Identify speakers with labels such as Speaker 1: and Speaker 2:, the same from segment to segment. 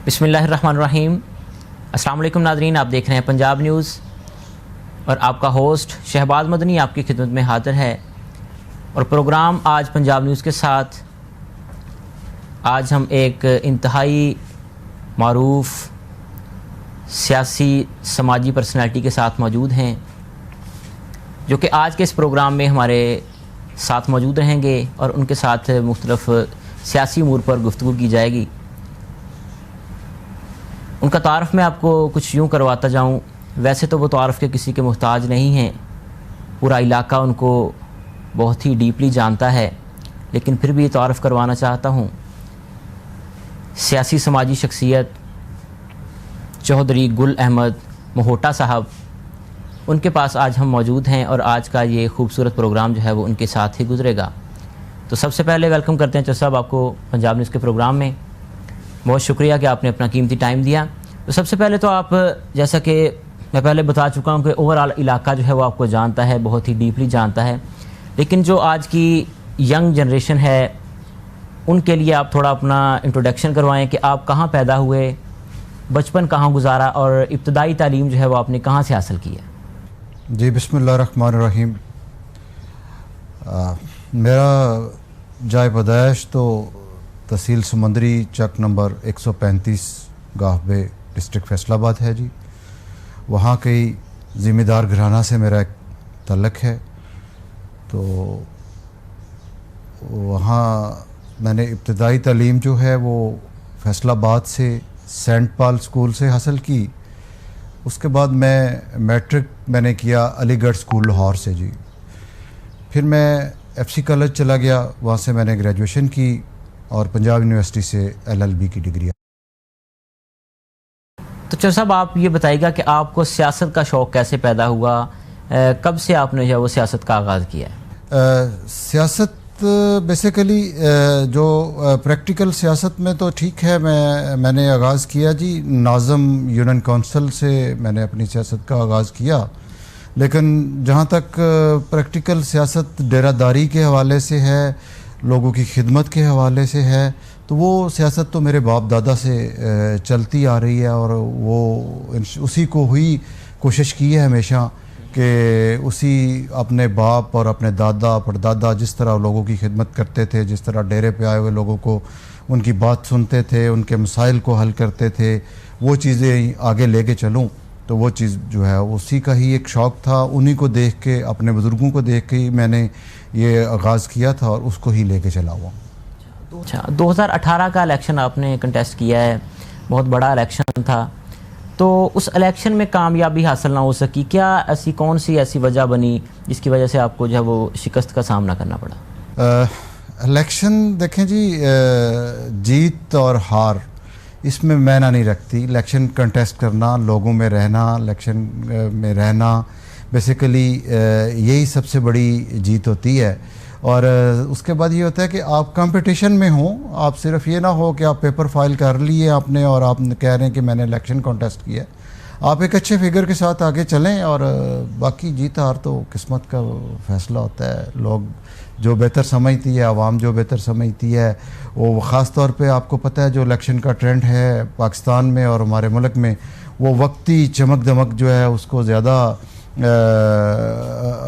Speaker 1: बिस्मिल्लाहिर्रहमानिर्रहीम। अस्सलाम वालेकुम नाज़रीन, आप देख रहे हैं पंजाब न्यूज़ और आपका होस्ट शहबाज मदनी आपकी खिदमत में हाज़िर है। और प्रोग्राम आज पंजाब न्यूज़ के साथ आज हम एक इंतहाई मारूफ सियासी समाजी पर्सनैलिटी के साथ मौजूद हैं, जो कि आज के इस प्रोग्राम में हमारे साथ मौजूद रहेंगे और उनके साथ मुख्तलिफ सियासी अमूर पर गुफ्तगू की जाएगी। उनका तारफ़ मैं आपको कुछ यूँ करवाता जाऊँ। वैसे तो वो तारफ़ के किसी के मुहताज नहीं हैं, पूरा इलाका उनको बहुत ही डीपली जानता है, लेकिन फिर भी तारफ़ करवाना चाहता हूँ। सियासी समाजी शख्सियत चौधरी गुल अहमद मोहोटा साहब, उनके पास आज हम मौजूद हैं और आज का ये खूबसूरत प्रोग्राम जो है वो उनके साथ ही गुजरेगा। तो सबसे पहले वेलकम करते हैं चौधरी साहब आपको पंजाब न्यूज़ के प्रोग्राम में। बहुत शुक्रिया कि आपने अपना कीमती टाइम दिया। तो सबसे पहले तो आप, जैसा कि मैं पहले बता चुका हूँ कि ओवरऑल इलाका जो है वो आपको जानता है, बहुत ही डीपली जानता है, लेकिन जो आज की यंग जनरेशन है उनके लिए आप थोड़ा अपना इंट्रोडक्शन करवाएं कि आप कहाँ पैदा हुए, बचपन कहाँ गुजारा और इब्तदाई तालीम जो है वो आपने कहाँ से हासिल की है।
Speaker 2: जी बिस्मिल्लाहिर्रहमानिर्रहीम। मेरा जाए पैदाइश तो तहसील समंदरी चक नंबर 135 गाहबे डिस्ट्रिक्ट फैसलाबाद है जी। वहाँ कई ज़िम्मेदार घराना से मेरा एक तल्लक है। तो वहाँ मैंने इब्तदाई तालीम जो है वो फैसलाबाद से सेंट पॉल स्कूल से हासिल की। उसके बाद मैं मैट्रिक मैंने किया अलीगढ़ स्कूल लाहौर से जी। फिर मैं एफसी कॉलेज चला गया, वहाँ से मैंने ग्रेजुएशन की और पंजाब यूनिवर्सिटी से LLB की डिग्री।
Speaker 1: तो चौधरी साहब आप ये बताइएगा कि आपको सियासत का शौक़ कैसे पैदा हुआ, कब से आपने जो वो सियासत का आगाज़ किया है?
Speaker 2: सियासत बेसिकली जो प्रैक्टिकल सियासत में तो ठीक है, मैंने आगाज़ किया जी नाज़म यूनियन काउंसिल से मैंने अपनी सियासत का आगाज़ किया। लेकिन जहाँ तक प्रैक्टिकल सियासत डेरादारी के हवाले से है, लोगों की खिदमत के हवाले से है, तो वो सियासत तो मेरे बाप दादा से चलती आ रही है और वो उसी को हुई कोशिश की है हमेशा कि उसी अपने बाप और अपने दादा परदादा जिस तरह लोगों की खिदमत करते थे, जिस तरह डेरे पे आए हुए लोगों को उनकी बात सुनते थे, उनके मसाइल को हल करते थे, वो चीज़ें आगे लेके चलूँ। तो वो चीज़ जो है उसी का ही एक शौक़ था, उन्हीं को देख के, अपने बुज़ुर्गों को देख के ही मैंने ये आगाज़ किया था और उसको ही लेके चला हुआ।
Speaker 1: अच्छा, 2018 का इलेक्शन आपने कंटेस्ट किया है, बहुत बड़ा इलेक्शन था, तो उस इलेक्शन में कामयाबी हासिल ना हो सकी, क्या ऐसी कौन सी ऐसी वजह बनी जिसकी वजह से आपको जो है वो शिकस्त का सामना करना पड़ा?
Speaker 2: इलेक्शन देखें जी, जीत और हार इसमें मैना नहीं रखती। इलेक्शन कंटेस्ट करना, लोगों में रहना, इलेक्शन में रहना, बेसिकली यही सबसे बड़ी जीत होती है। और उसके बाद ये होता है कि आप कंपटीशन में हो, आप सिर्फ ये ना हो कि आप पेपर फाइल कर लिए आपने और आप कह रहे हैं कि मैंने इलेक्शन कॉन्टेस्ट किया। आप एक अच्छे फिगर के साथ आगे चलें और बाकी जीत हार तो किस्मत का फैसला होता है। लोग जो बेहतर समझती है, आवाम जो बेहतर समझती है, वो ख़ास तौर पे आपको पता है जो इलेक्शन का ट्रेंड है पाकिस्तान में और हमारे मुल्क में, वो वक्ती चमक दमक जो है उसको ज़्यादा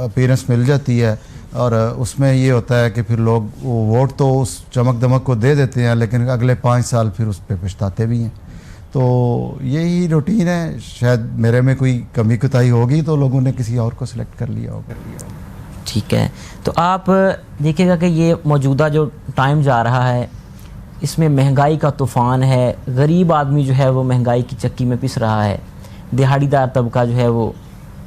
Speaker 2: अपीयरेंस मिल जाती है और उसमें ये होता है कि फिर लोग वोट तो उस चमक दमक को दे देते हैं, लेकिन अगले 5 साल फिर उस पर पछताते भी हैं। तो यही रूटीन है। शायद मेरे में कोई कमी कुताही होगी तो लोगों ने किसी और को सिलेक्ट कर लिया होगा।
Speaker 1: ठीक है, तो आप देखिएगा कि ये मौजूदा जो टाइम जा रहा है इसमें महंगाई का तूफ़ान है, गरीब आदमी जो है वो महंगाई की चक्की में पिस रहा है, दिहाड़ीदार तबका जो है वो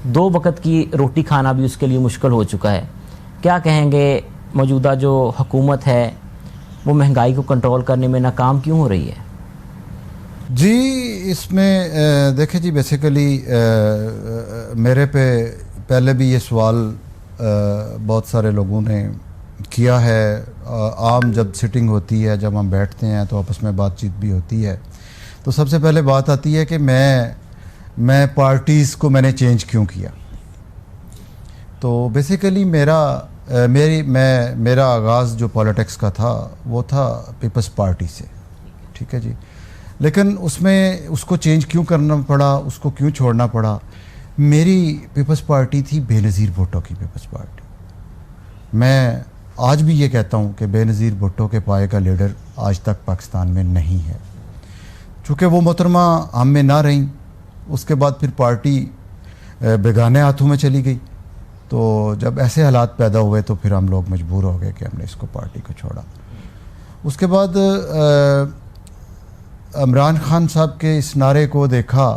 Speaker 1: 2 वक्त की रोटी खाना भी उसके लिए मुश्किल हो चुका है। क्या कहेंगे, मौजूदा जो हुकूमत है वो महंगाई को कंट्रोल करने में नाकाम क्यों हो रही है?
Speaker 2: जी इसमें देखें जी, बेसिकली मेरे पे पहले भी ये सवाल बहुत सारे लोगों ने किया है। आम जब सिटिंग होती है, जब हम बैठते हैं तो आपस में बातचीत भी होती है, तो सबसे पहले बात आती है कि मैं पार्टीज़ को मैंने चेंज क्यों किया। तो बेसिकली मेरा आगाज़ जो पॉलिटिक्स का था वो था पीपल्स पार्टी से। ठीक है जी। लेकिन उसमें उसको चेंज क्यों करना पड़ा, उसको क्यों छोड़ना पड़ा? मेरी पीपल्स पार्टी थी बेनज़ीर भुट्टो की पीपल्स पार्टी। मैं आज भी ये कहता हूँ कि बेनज़ीर भुट्टो के पाए का लीडर आज तक पाकिस्तान में नहीं है। चूँकि वो मोहतरमा हम में ना रहीं, उसके बाद फिर पार्टी बेगाने हाथों में चली गई। तो जब ऐसे हालात पैदा हुए तो फिर हम लोग मजबूर हो गए कि हमने इसको पार्टी को छोड़ा। उसके बाद इमरान खान साहब के इस नारे को देखा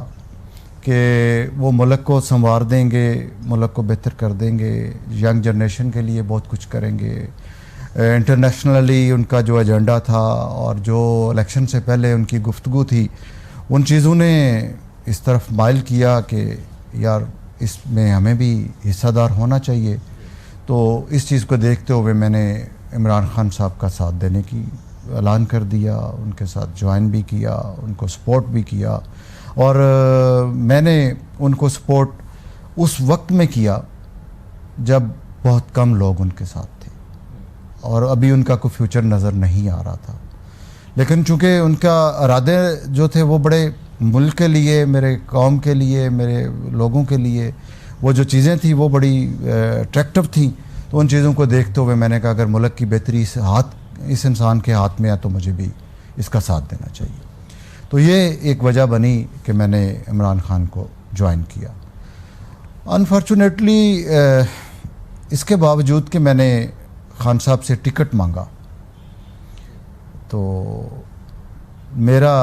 Speaker 2: कि वो मुल्क को संवार देंगे, मुल्क को बेहतर कर देंगे, यंग जनरेशन के लिए बहुत कुछ करेंगे। इंटरनेशनली उनका जो एजेंडा था और जो इलेक्शन से पहले उनकी गुफ्तगू थी, उन चीज़ों ने इस तरफ माइल किया कि यार इसमें हमें भी हिस्सेदार होना चाहिए। तो इस चीज़ को देखते हुए मैंने इमरान खान साहब का साथ देने की ऐलान कर दिया, उनके साथ ज्वाइन भी किया, उनको सपोर्ट भी किया। और मैंने उनको सपोर्ट उस वक्त में किया जब बहुत कम लोग उनके साथ थे और अभी उनका कोई फ्यूचर नज़र नहीं आ रहा था। लेकिन चूँकि उनका इरादे जो थे वो बड़े मुल्क के लिए, मेरे कौम के लिए, मेरे लोगों के लिए, वो जो चीज़ें थी वो बड़ी अट्रैक्टिव थी। तो उन चीज़ों को देखते हुए मैंने कहा अगर मुल्क की बेहतरी इस इंसान के हाथ में है तो मुझे भी इसका साथ देना चाहिए। तो ये एक वजह बनी कि मैंने इमरान खान को ज्वाइन किया। अनफॉर्चुनेटली इसके बावजूद कि मैंने खान साहब से टिकट मांगा तो मेरा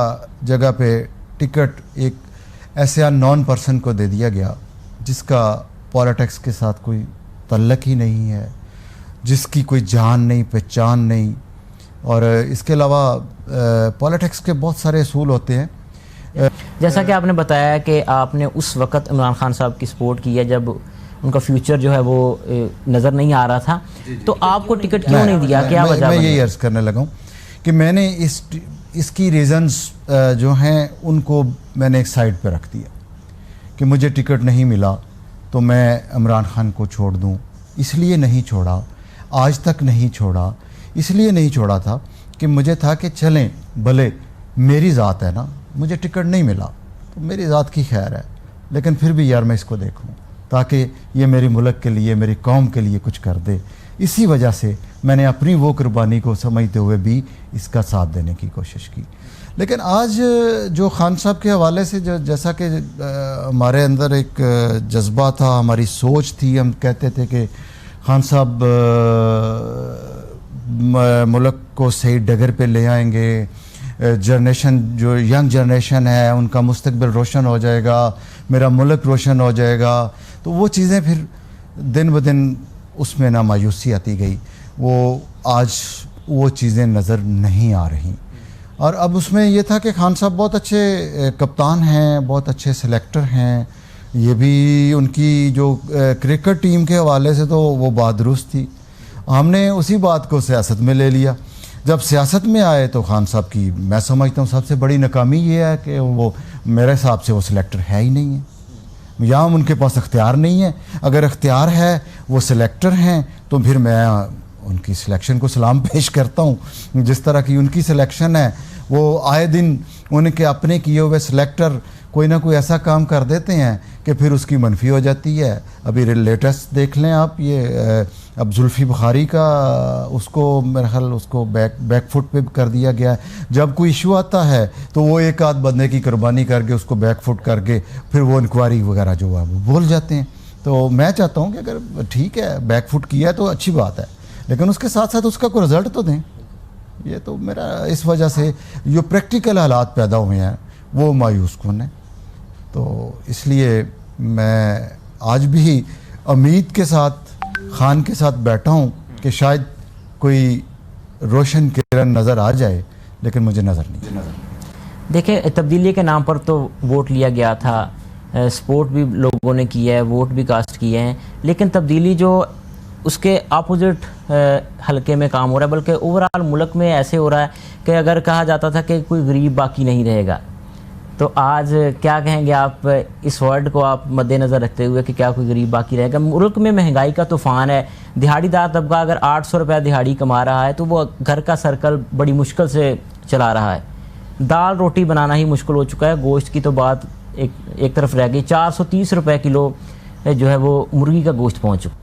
Speaker 2: जगह पे टिकट एक ऐसे अननोन पर्सन को दे दिया गया जिसका पॉलिटिक्स के साथ कोई तल्लक ही नहीं है, जिसकी कोई जान नहीं, पहचान नहीं। और इसके अलावा पॉलिटिक्स के बहुत सारे असूल होते हैं।
Speaker 1: जैसा कि आपने बताया कि आपने उस वक़्त इमरान खान साहब की सपोर्ट की है जब उनका फ्यूचर जो है वो नज़र नहीं आ रहा था, तो आपको टिकट क्यों नहीं दिया, क्या वजह?
Speaker 2: मैं यही अर्ज़ करने लगा हूँ कि मैंने इसकी रीज़न्स जो हैं उनको मैंने एक साइड पे रख दिया कि मुझे टिकट नहीं मिला तो मैं इमरान खान को छोड़ दूँ। इसलिए नहीं छोड़ा, आज तक नहीं छोड़ा। इसलिए नहीं छोड़ा था कि मुझे था कि चलें भले मेरी ज़ात है ना, मुझे टिकट नहीं मिला तो मेरी ज़ात की खैर है, लेकिन फिर भी यार मैं इसको देखूं ताकि ये मेरी मुल्क के लिए, मेरी कौम के लिए कुछ कर दे। इसी वजह से मैंने अपनी वो कुर्बानी को समझते हुए भी इसका साथ देने की कोशिश की। लेकिन आज जो खान साहब के हवाले से जो जैसा कि हमारे अंदर एक जज्बा था, हमारी सोच थी, हम कहते थे कि खान साहब मुल्क को सही डगर पे ले आएंगे, जनरेशन जो यंग जनरेशन है उनका मुस्तकबिल रोशन हो जाएगा, मेरा मुल्क रोशन हो जाएगा। तो वो चीज़ें फिर दिन ब दिन उसमें ना मायूसी आती गई, वो आज वो चीज़ें नज़र नहीं आ रही। और अब उसमें ये था कि खान साहब बहुत अच्छे कप्तान हैं, बहुत अच्छे सेलेक्टर हैं। ये भी उनकी जो क्रिकेट टीम के हवाले से तो वो बात दुरुस्त थी। हमने उसी बात को सियासत में ले लिया। जब सियासत में आए तो खान साहब की मैं समझता हूँ सबसे बड़ी नाकामी ये है कि वो मेरे हिसाब से वो सिलेक्टर है ही नहीं है, या उनके पास अख्तियार नहीं है। अगर अख्तियार है, वो सिलेक्टर हैं, तो फिर मैं उनकी सिलेक्शन को सलाम पेश करता हूँ। जिस तरह की उनकी सिलेक्शन है, वो आए दिन उनके अपने किए हुए सिलेक्टर कोई ना कोई ऐसा काम कर देते हैं कि फिर उसकी मनफी हो जाती है। अभी लेटेस्ट देख लें आप, ये अब जुल्फ़ी बुखारी का उसको मेरे ख्याल उसको बैक फुट पे कर दिया गया है। जब कोई इशू आता है तो वो एक आध बंदे की कुर्बानी करके उसको बैक फुट करके फिर वो इंक्वायरी वगैरह जो है वो बोल जाते हैं। तो मैं चाहता हूँ कि अगर ठीक है बैक फुट किया है तो अच्छी बात है, लेकिन उसके साथ साथ उसका कोई रिज़ल्ट तो दें। ये तो मेरा इस वजह से जो प्रैक्टिकल हालात पैदा हुए हैं वो मायूस कौन है। तो इसलिए मैं आज भी उम्मीद के साथ खान के साथ बैठा हूँ कि शायद कोई रोशन किरण नज़र आ जाए, लेकिन मुझे नज़र नहीं।
Speaker 1: देखिए, तब्दीली के नाम पर तो वोट लिया गया था, सपोर्ट भी लोगों ने किया है, वोट भी कास्ट किए हैं, लेकिन तब्दीली जो उसके अपोजिट हलके में काम हो रहा है, बल्कि ओवरऑल मुल्क में ऐसे हो रहा है कि अगर कहा जाता था कि कोई गरीब बाकी नहीं रहेगा, तो आज क्या कहेंगे आप इस वर्ड को आप मद्देनज़र रखते हुए कि क्या कोई गरीब बाकी रहेगा? मुल्क में महंगाई का तूफ़ान है, दिहाड़ीदार तबका अगर 800 रुपया दिहाड़ी कमा रहा है तो वो घर का सर्कल बड़ी मुश्किल से चला रहा है। दाल रोटी बनाना ही मुश्किल हो चुका है, गोश्त की तो बात एक तरफ रह गई। 430 रुपए किलो जो है वो मुर्गी का गोश्त पहुंच चुका।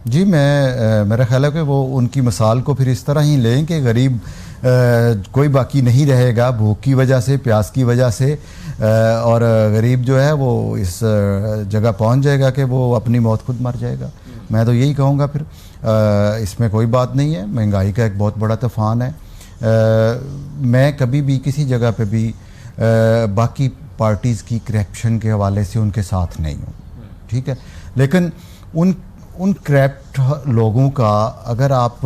Speaker 2: जी, मेरा ख्याल है कि वो उनकी मिसाल को फिर इस तरह ही लें कि गरीब कोई बाकी नहीं रहेगा भूख की वजह से, प्यास की वजह से, और गरीब जो है वो इस जगह पहुंच जाएगा कि वो अपनी मौत खुद मर जाएगा। मैं तो यही कहूँगा फिर इसमें कोई बात नहीं है, महंगाई का एक बहुत बड़ा तूफ़ान है। मैं कभी भी किसी जगह पे भी बाकी पार्टीज़ की करप्शन के हवाले से उनके साथ नहीं हूँ, ठीक है, लेकिन उन करप्ट लोगों का अगर आप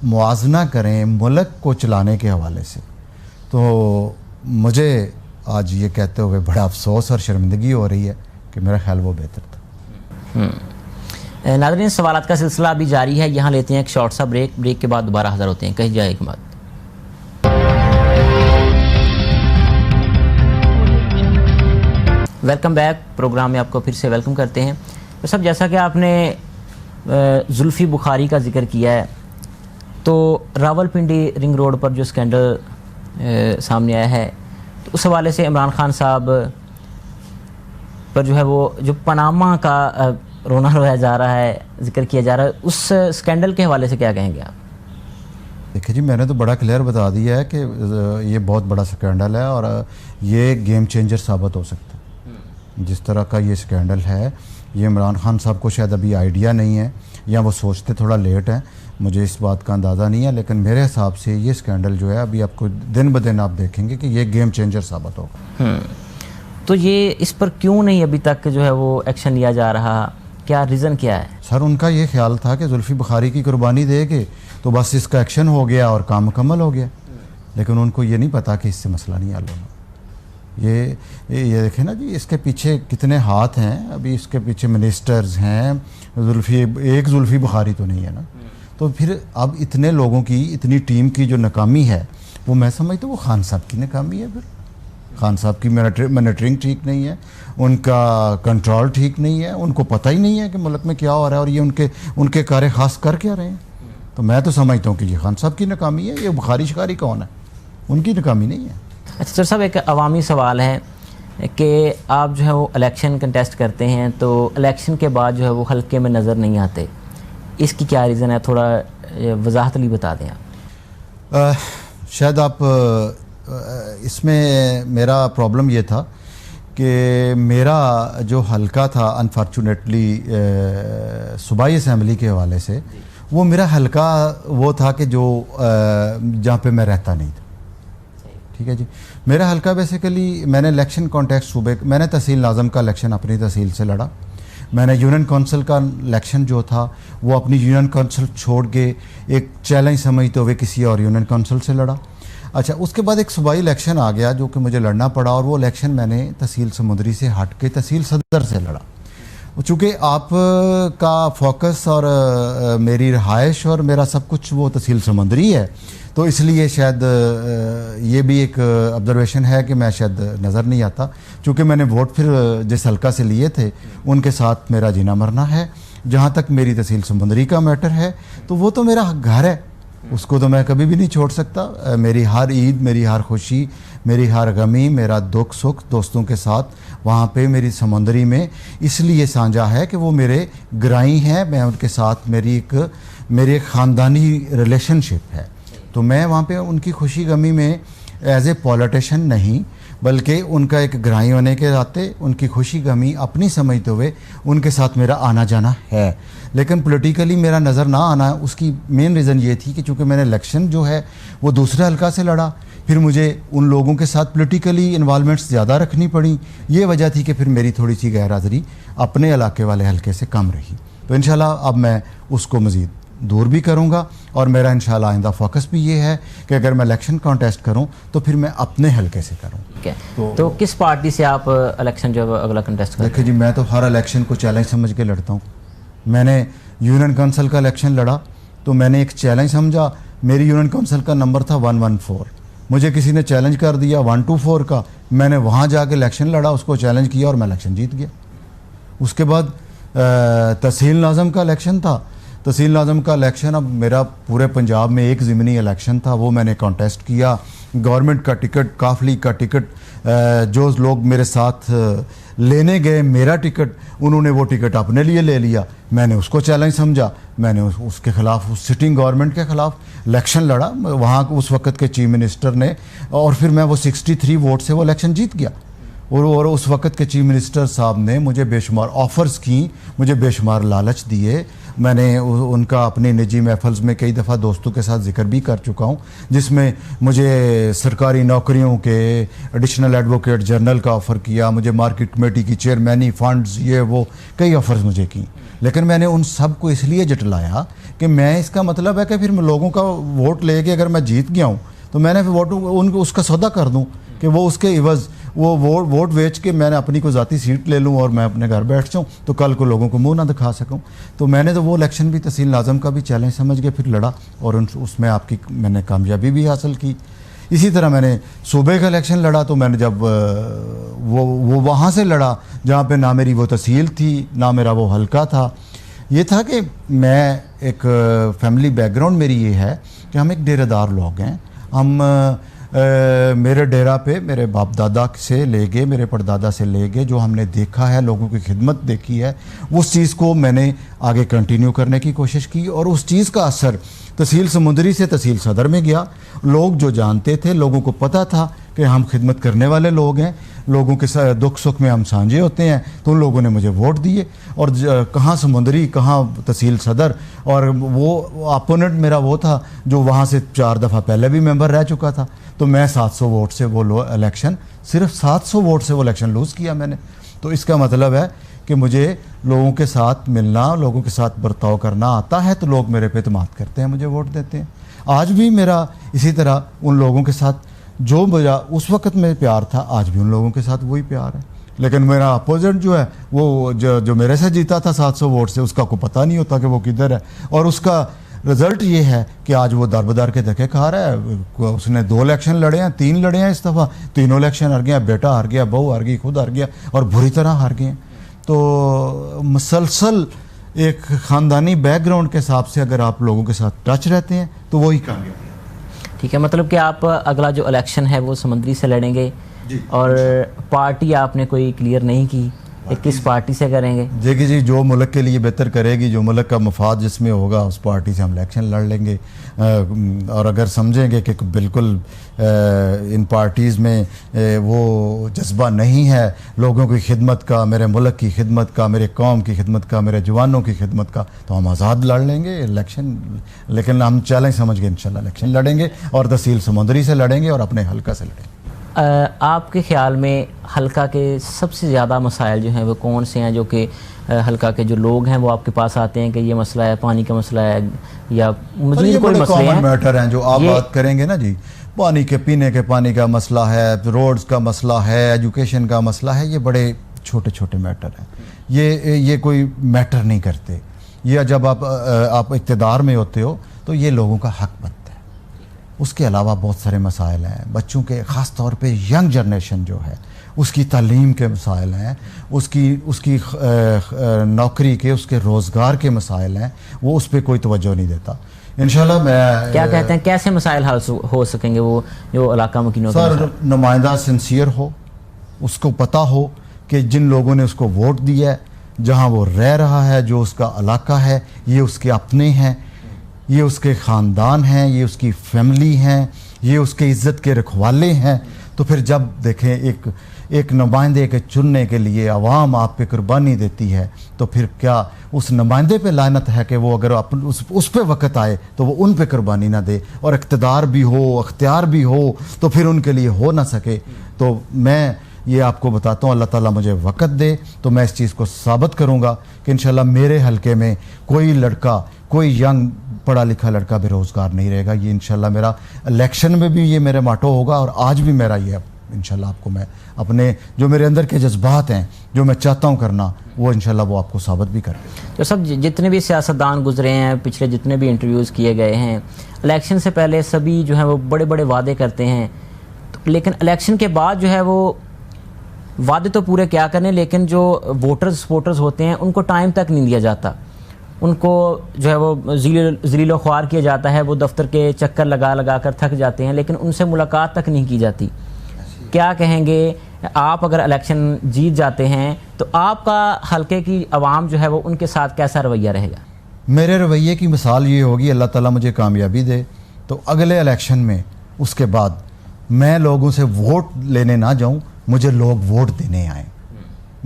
Speaker 2: मुआवजा करें मुल्क को चलाने के हवाले से, तो मुझे आज ये कहते हुए बड़ा अफसोस और शर्मिंदगी हो रही है कि मेरा ख्याल वो बेहतर था।
Speaker 1: नाज़रीन, सवालात का सिलसिला अभी जारी है, यहाँ लेते हैं एक शॉर्ट सा ब्रेक के बाद दोबारा हाज़िर होते हैं। कहीं जाए एक बात। वेलकम बैक, प्रोग्राम में आपको फिर से वेलकम करते हैं। तो सब, जैसा कि आपने जुल्फ़ी बुखारी का जिक्र किया है, तो रावलपिंडी रिंग रोड पर जो स्कैंडल सामने आया है, तो उस हवाले से इमरान खान साहब पर जो है वो जो पनामा का रोना रोया जा रहा है, जिक्र किया जा रहा है, उस स्कैंडल के हवाले से क्या कहेंगे आप?
Speaker 2: देखिए जी, मैंने तो बड़ा क्लियर बता दिया है कि ये बहुत बड़ा स्कैंडल है और ये गेम चेंजर साबित हो सकता है। जिस तरह का ये स्कैंडल है, ये इमरान खान साहब को शायद अभी आइडिया नहीं है या वो सोचते थोड़ा लेट हैं, मुझे इस बात का अंदाज़ा नहीं है, लेकिन मेरे हिसाब से ये स्कैंडल जो है अभी आपको दिन ब दिन आप देखेंगे कि ये गेम चेंजर साबित होगा।
Speaker 1: तो ये इस पर क्यों नहीं अभी तक जो है वो एक्शन लिया जा रहा, क्या रीज़न क्या है?
Speaker 2: सर, उनका ये ख्याल था कि जुल्फ़ी बुखारी की कुर्बानी दे के तो बस इसका एक्शन हो गया और काम मुकम्मल हो गया, लेकिन उनको ये नहीं पता कि इससे मसला नहीं हल होना। ये देखें ना जी, इसके पीछे कितने हाथ हैं, अभी इसके पीछे मिनिस्टर्स हैं, एक जुल्फ़ी बुखारी तो नहीं है ना। तो फिर अब इतने लोगों की, इतनी टीम की जो नाकामी है, वो मैं समझता हूँ वो खान साहब की नाकामी है। फिर खान साहब की मॉनिटरिंग ठीक नहीं है, उनका कंट्रोल ठीक नहीं है, उनको पता ही नहीं है कि मुल्क में क्या हो रहा है और ये उनके कार्य खास कर क्या रहे हैं। तो मैं तो समझता हूँ कि ये खान साहब की नाकामी है, ये बुखारी शिकारी कौन है, उनकी नाकामी नहीं है।
Speaker 1: अच्छा सर साहब, एक अवामी सवाल है कि आप जो है वो इलेक्शन कंटेस्ट करते हैं, तो इलेक्शन के बाद जो है वो हल्के में नज़र नहीं आते, इसकी क्या रीज़न है? थोड़ा वजाहतली बता दें आप।
Speaker 2: शायद आप इसमें मेरा प्रॉब्लम ये था कि मेरा जो हल्का था, अनफॉर्चुनेटली सूबाई असम्बली के हवाले से, वो मेरा हल्का वो था कि जो जहाँ पे मैं रहता नहीं था, ठीक है जी। मेरा हल्का बेसिकली, मैंने इलेक्शन कॉन्टेक्स्ट सूबे, मैंने तहसील नाज़म का इलेक्शन अपनी तहसील से लड़ा, मैंने यूनियन काउंसिल का इलेक्शन जो था वो अपनी यूनियन काउंसिल छोड़ के एक चैलेंज समझते हुए किसी और यूनियन काउंसिल से लड़ा। अच्छा, उसके बाद एक सूबाई इलेक्शन आ गया जो कि मुझे लड़ना पड़ा, और वो इलेक्शन मैंने तहसील समुंदरी से हट के तहसील सदर से लड़ा। चूँकि आप का फोकस और मेरी रहायश और मेरा सब कुछ वो तहसील समुंदरी है, तो इसलिए शायद ये भी एक ऑब्जर्वेशन है कि मैं शायद नज़र नहीं आता, चूँकि मैंने वोट फिर जिस हल्का से लिए थे उनके साथ मेरा जीना मरना है। जहाँ तक मेरी तहसील समुंदरी का मैटर है, तो वो तो मेरा घर है, उसको तो मैं कभी भी नहीं छोड़ सकता। मेरी हर ईद, मेरी हर खुशी, मेरी हर गमी, मेरा दुख सुख दोस्तों के साथ वहाँ पे मेरी समुंदरी में इसलिए साझा है कि वो मेरे ग्राई हैं, मैं उनके साथ मेरी एक ख़ानदानी रिलेशनशिप है। तो मैं वहाँ पे उनकी खुशी गमी में एज ए पॉलिटिशियन नहीं, बल्कि उनका एक ग्राही होने के नाते उनकी खुशी गमी अपनी समझते हुए उनके साथ मेरा आना जाना है। लेकिन पॉलिटिकली मेरा नज़र ना आना, उसकी मेन रीज़न ये थी कि चूँकि मैंने इलेक्शन जो है वो दूसरे हल्का से लड़ा, फिर मुझे उन लोगों के साथ पॉलिटिकली इन्वॉल्वमेंट्स ज़्यादा रखनी पड़ी। ये वजह थी कि फिर मेरी थोड़ी सी गैरहाज़री अपने इलाके वाले हल्के से कम रही। तो इंशाल्लाह अब मैं उसको मज़ीद दूर भी करूंगा, और मेरा इंशाल्लाह आइंदा फोकस भी ये है कि अगर मैं इलेक्शन कॉन्टेस्ट करूं तो फिर मैं अपने हल्के से करूं।
Speaker 1: ठीक है, तो किस पार्टी से आप इलेक्शन जो अगला कॉन्टेस्ट करें?
Speaker 2: देखिए जी, मैं तो हर इलेक्शन को चैलेंज समझ के लड़ता हूं। मैंने यूनियन काउंसिल का इलेक्शन लड़ा तो मैंने एक चैलेंज समझा। मेरी यूनियन काउंसिल का नंबर था 114, मुझे किसी ने चैलेंज कर दिया 124 का, मैंने वहाँ जाके इलेक्शन लड़ा, उसको चैलेंज किया और मैं इलेक्शन जीत गया। उसके बाद तहसील नाज़म का इलेक्शन था। तहसील नाज़म का इलेक्शन, अब मेरा पूरे पंजाब में एक ज़िमनी इलेक्शन था, वो मैंने कॉन्टेस्ट किया गवर्नमेंट का टिकट, काफली का टिकट, जो लोग मेरे साथ लेने गए मेरा टिकट, उन्होंने वो टिकट अपने लिए ले लिया। मैंने उसको चैलेंज समझा, मैंने उसके खिलाफ, उस सिटिंग गवर्नमेंट के खिलाफ इलेक्शन लड़ा वहाँ उस वक्त के चीफ मिनिस्टर ने, और फिर मैं वो 63 वोट से वो इलेक्शन जीत गया। और उस वक्त के चीफ मिनिस्टर साहब ने मुझे बेशुमार ऑफ़र्स की, मुझे बेशुमार लालच दिए। मैंने उनका अपनी निजी महफल्स में कई दफ़ा दोस्तों के साथ जिक्र भी कर चुका हूँ, जिसमें मुझे सरकारी नौकरियों के एडिशनल एडवोकेट जनरल का ऑफ़र किया, मुझे मार्केट कमेटी की चेयरमैनी, फंड्स, ये वो कई ऑफ़र्स मुझे की। लेकिन मैंने उन सब को इसलिए जटलाया कि मैं, इसका मतलब है कि फिर मैं लोगों का वोट लेके अगर मैं जीत गया हूँ तो मैंने फिर वोट उनको उसका सौदा कर दूँ कि वो उसके इवज़ वो वोट बेच के मैंने अपनी को ज़ाती सीट ले लूँ और मैं अपने घर बैठ जाऊँ, तो कल को लोगों को मुंह ना दिखा सकूँ। तो मैंने तो वो इलेक्शन भी तहसील नाज़म का भी चैलेंज समझ के फिर लड़ा और उसमें मैंने कामयाबी भी हासिल की। इसी तरह मैंने सूबे का इलेक्शन लड़ा, तो मैंने जब वो वहाँ से लड़ा जहाँ पे ना मेरी वो तहसील थी, ना मेरा वो हल्का था। ये था कि मैं एक फैमिली बैकग्राउंड मेरी ये है कि हम एक डेरेदार लोग हैं। हम मेरे डेरा पे मेरे बाप दादा से ले गए, मेरे परदादा से ले गए, जो हमने देखा है, लोगों की खिदमत देखी है, उस चीज़ को मैंने आगे कंटिन्यू करने की कोशिश की। और उस चीज़ का असर तहसील समुंदरी से तहसील सदर में गया। लोग जो जानते थे, लोगों को पता था कि हम खिदमत करने वाले लोग हैं, लोगों के साथ दुख सुख में हम साझे होते हैं, तो उन लोगों ने मुझे वोट दिए। और कहाँ समुंदरी, कहाँ तहसील सदर, और वो अपोनेंट मेरा वो था जो वहाँ से 4 दफ़ा पहले भी मेंबर रह चुका था। तो मैं 700 वोट से वो इलेक्शन, सिर्फ 700 वोट से वो इलेक्शन लूज़ किया मैंने। तो इसका मतलब है कि मुझे लोगों के साथ मिलना, लोगों के साथ बर्ताव करना आता है, तो लोग मेरे पे एतमाद करते हैं, मुझे वोट देते हैं। आज भी मेरा इसी तरह उन लोगों के साथ जो मेरा उस वक्त में प्यार था, आज भी उन लोगों के साथ वही प्यार है। लेकिन मेरा अपोजिट जो है, वो जो मेरे से जीता था 700 वोट से, उसका कोई पता नहीं होता कि वो किधर है। और उसका रिज़ल्ट ये है कि आज वो दरबदर के धक्के खा रहा है। उसने 2 इलेक्शन लड़े हैं, 3 लड़े हैं इस दफ़ा, तीनों इलेक्शन हार गया, बेटा हार गया, बहू हार गई, खुद हार गया, और बुरी तरह हार गए। तो मुसलसल एक ख़ानदानी बैकग्राउंड के हिसाब से अगर आप लोगों के साथ टच रहते हैं तो वही कामयाब है।
Speaker 1: ठीक है, मतलब कि आप अगला जो इलेक्शन है वो समुंदरी से लड़ेंगे, और पार्टी आपने कोई क्लियर नहीं की, किस पार्टी से करेंगे? देखिए
Speaker 2: जी, जो मुल्क के लिए बेहतर करेगी, जो मुल्क का मफाद जिसमें होगा, उस पार्टी से हम इलेक्शन लड़ लेंगे। और अगर समझेंगे कि बिल्कुल इन पार्टीज़ में वो जज्बा नहीं है लोगों की खिदमत का, मेरे मुल्क की खिदमत का, मेरे कौम की खिदमत का, मेरे जवानों की खिदमत का, तो हम आज़ाद लड़ लेंगे इलेक्शन। लेकिन हम चैलेंज समझ के इंशाल्लाह इलेक्शन लड़ेंगे, और तहसील समुंदरी से लड़ेंगे और अपने हल्का से लड़ेंगे।
Speaker 1: आपके ख्याल में हल्का के सबसे ज़्यादा मसाइल जो हैं वो कौन से हैं, जो कि हल्का के जो लोग हैं वो आपके पास आते हैं कि ये मसला है, पानी का मसला है, या मज़ीद कोई मसले हैं?
Speaker 2: मैटर हैं जो आप बात करेंगे ना जी, पानी के, पीने के पानी का मसला है, रोड्स का मसला है, एजुकेशन का मसला है, ये बड़े छोटे छोटे मैटर हैं। ये कोई मैटर नहीं करते। ये जब आप इक़्तिदार में होते हो तो ये लोगों का हक बनता है। उसके अलावा बहुत सारे मसाइल हैं, बच्चों के, ख़ास तौर पे यंग जनरेशन जो है उसकी तालीम के मसाइल हैं, उसकी नौकरी के, उसके रोज़गार के मसाइल हैं, वो उस पर कोई तवज्जो नहीं देता। इंशाल्लाह मैं
Speaker 1: क्या कहते हैं, कैसे मसाइल हल हो सकेंगे वो जो इलाका मकीनों के?
Speaker 2: सर, नुमाइंदा सिंसियर हो, उसको पता हो कि जिन लोगों ने उसको वोट दिया है, जहाँ वो रह रहा है, जो उसका इलाका है, ये उसके अपने हैं, ये उसके ख़ानदान हैं, ये उसकी फैमिली हैं, ये उसके इज़्ज़त के रखवाले हैं। तो फिर जब देखें एक नुमाइंदे के चुनने के लिए आवाम आप पे कुर्बानी देती है, तो फिर क्या उस नुमाइंदे पे लानत है कि वो अगर उस पे वक़्त आए तो वो उन पे कुर्बानी ना दे, और इक़्तिदार भी हो, अख्तियार भी हो, तो फिर उनके लिए हो ना सके। तो मैं ये आपको बताता हूँ, अल्लाह ताला मुझे वक़्त दे तो मैं इस चीज़ को साबित करूँगा कि इंशाल्लाह मेरे हलके में कोई लड़का, कोई यंग पढ़ा लिखा लड़का बेरोज़गार नहीं रहेगा। ये इंशाल्लाह मेरा इलेक्शन में भी ये मेरा माटो होगा, और आज भी मेरा ये इंशाल्लाह आपको मैं अपने जो मेरे अंदर के जज्बात हैं, जो मैं चाहता हूँ करना, वो इंशाल्लाह वो आपको साबित भी करें।
Speaker 1: तो सब जितने भी सियासतदान गुजरे हैं, पिछले जितने भी इंटरव्यूज़ किए गए हैं, इलेक्शन से पहले सभी जो है वो बड़े बड़े वादे करते हैं, तो लेकिन इलेक्शन के बाद जो है वो वादे तो पूरे क्या करने, लेकिन जो वोटर्स सपोर्टर्स होते हैं उनको टाइम तक नहीं दिया जाता। उनको जो है वो ज़लील ख्वार किया जाता है, वो दफ्तर के चक्कर लगा लगा कर थक जाते हैं, लेकिन उनसे मुलाकात तक नहीं की जाती। क्या कहेंगे आप, अगर इलेक्शन जीत जाते हैं तो आपका हल्के की आवाम जो है वो उनके साथ कैसा रवैया रहेगा?
Speaker 2: मेरे रवैये की मिसाल ये होगी, अल्लाह ताला मुझे कामयाबी दे तो अगले इलेक्शन में उसके बाद मैं लोगों से वोट लेने ना जाऊं, मुझे लोग वोट देने आएँ।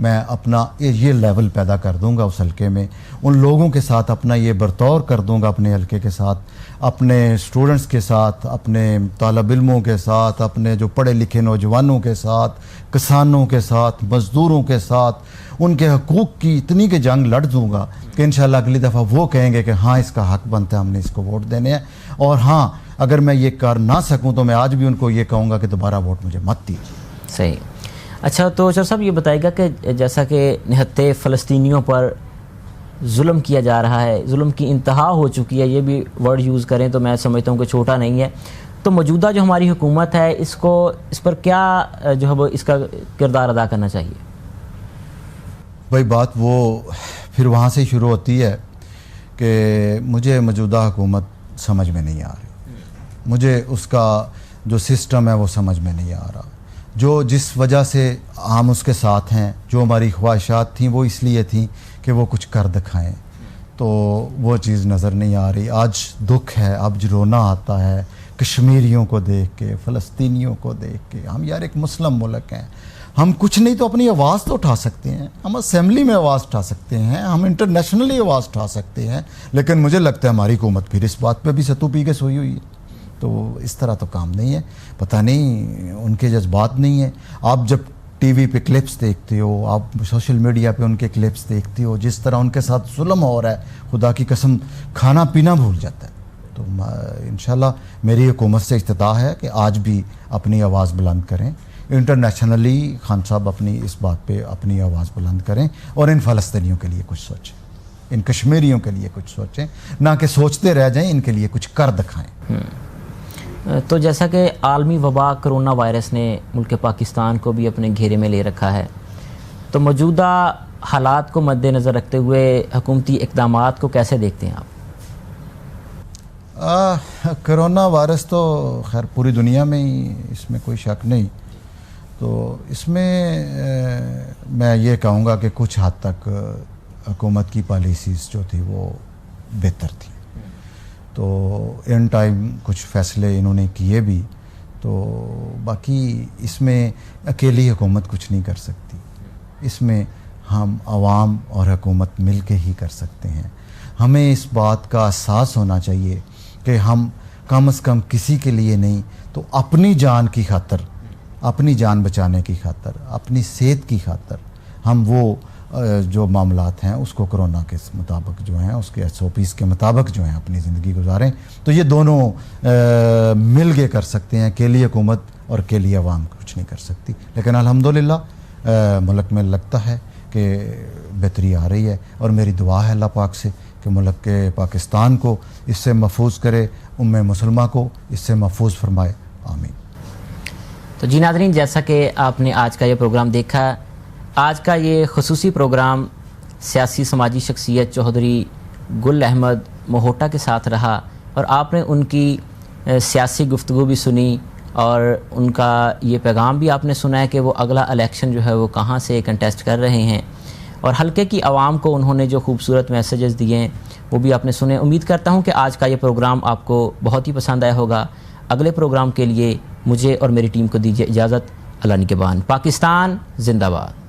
Speaker 2: मैं अपना ये लेवल पैदा कर दूंगा उस हल्के में, उन लोगों के साथ अपना ये बर्ताव कर दूंगा, अपने हल्के के साथ, अपने स्टूडेंट्स के साथ, अपने तालिब इल्मों के साथ, अपने जो पढ़े लिखे नौजवानों के साथ, किसानों के साथ, मज़दूरों के साथ, उनके हकूक़ की इतनी के जंग लड़ दूंगा कि इंशाल्लाह अगली दफ़ा वो कहेंगे कि हाँ इसका हक बनता है, हमने इसको वोट देने हैं। और हाँ, अगर मैं ये कर ना सकूँ तो मैं आज भी उनको ये कहूँगा कि दोबारा वोट मुझे मत दीजिए।
Speaker 1: सही। अच्छा, तो सर साहब ये बताइएगा कि जैसा कि निहत्ते फ़लस्तीनियों पर जुल्म किया जा रहा है, जुल्म की इंतहा हो चुकी है, ये भी वर्ड यूज़ करें तो मैं समझता हूँ कि छोटा नहीं है, तो मौजूदा जो हमारी हुकूमत है इस पर क्या जो है वो इसका किरदार अदा करना चाहिए?
Speaker 2: भाई बात वो फिर वहाँ से शुरू होती है कि मुझे मौजूदा हुकूमत समझ में नहीं आ रही, मुझे उसका जो सिस्टम है वो समझ में नहीं आ रहा, जो जिस वजह से हम उसके साथ हैं, जो हमारी ख्वाहिशात थी वो इसलिए थी कि वो कुछ कर दिखाएं, तो वो चीज़ नज़र नहीं आ रही। आज दुख है, अब रोना आता है कश्मीरियों को देख के, फ़लस्तीनियों को देख के। हम यार एक मुस्लिम मुल्क हैं, हम कुछ नहीं तो अपनी आवाज़ तो उठा सकते हैं, हम असेंबली में आवाज़ उठा सकते हैं, हम इंटरनेशनली आवाज़ उठा सकते हैं, लेकिन मुझे लगता है हमारी हुकूमत फिर इस बात पे भी सत्तू पी के सोई हुई है। तो इस तरह तो काम नहीं है, पता नहीं उनके जज्बात नहीं है। आप जब टीवी पे क्लिप्स देखते हो, आप सोशल मीडिया पे उनके क्लिप्स देखते हो, जिस तरह उनके साथ जुल्म हो रहा है, खुदा की कसम खाना पीना भूल जाता है। तो इंशाल्लाह मेरी हुकूमत से इख्तितार है कि आज भी अपनी आवाज़ बुलंद करें, इंटरनेशनली खान साहब अपनी इस बात पे अपनी आवाज़ बुलंद करें और इन फ़लस्तीनियों के लिए कुछ सोचें, इन कश्मीरियों के लिए कुछ सोचें, ना कि सोचते रह जाएं, इनके लिए कुछ कर दिखाएं।
Speaker 1: तो जैसा कि आलमी वबा कोरोना वायरस ने मुल्क पाकिस्तान को भी अपने घेरे में ले रखा है, तो मौजूदा हालात को मद्देनज़र रखते हुए हुकूमती इक़दामात को कैसे देखते हैं आप?
Speaker 2: कोरोना वायरस तो खैर पूरी दुनिया में ही, इसमें कोई शक नहीं। तो इसमें मैं ये कहूँगा कि कुछ हद तक हुकूमत की पॉलिसीज़ जो थी वो बेहतर थी, तो इन टाइम कुछ फ़ैसले इन्होंने किए भी, तो बाकी इसमें अकेली हुकूमत कुछ नहीं कर सकती, इसमें हम आवाम और हुकूमत मिल के ही कर सकते हैं। हमें इस बात का एहसास होना चाहिए कि हम कम से कम किसी के लिए नहीं तो अपनी जान की खातर, अपनी जान बचाने की खातर, अपनी सेहत की खातर हम वो जो मामलात हैं उसको कोरोना के मुताबिक जो हैं, उसके SOPs के मुताबिक जो हैं अपनी ज़िंदगी गुजारें। तो ये दोनों मिल के कर सकते हैं, अकेली हुकूमत और अकेली आवाम कुछ नहीं कर सकती। लेकिन अल्हम्दुलिल्लाह मुल्क में लगता है कि बेहतरी आ रही है, और मेरी दुआ है अल्लाह पाक से कि मुल्क के पाकिस्तान को इससे महफूज करे, उम्मे मुसलमा को इससे महफूज फरमाए, आमीन।
Speaker 1: तो जी नाज़रीन, जैसा कि आपने आज का ये प्रोग्राम देखा, आज का ये ख़ुसूसी प्रोग्राम सियासी समाजी शख्सियत चौधरी गुल अहमद मोहोटा के साथ रहा, और आपने उनकी सियासी गुफ्तगू भी सुनी और उनका ये पैगाम भी आपने सुना है कि वो अगला इलेक्शन जो है वो कहाँ से कंटेस्ट कर रहे हैं, और हल्के की आवाम को उन्होंने जो खूबसूरत मैसेजेस दिए हैं वो भी आपने सुने। उम्मीद करता हूँ कि आज का ये प्रोग्राम आपको बहुत ही पसंद आया होगा। अगले प्रोग्राम के लिए मुझे और मेरी टीम को दीजिए इजाज़त। अल्लाह निगहबान। पाकिस्तान जिंदाबाद।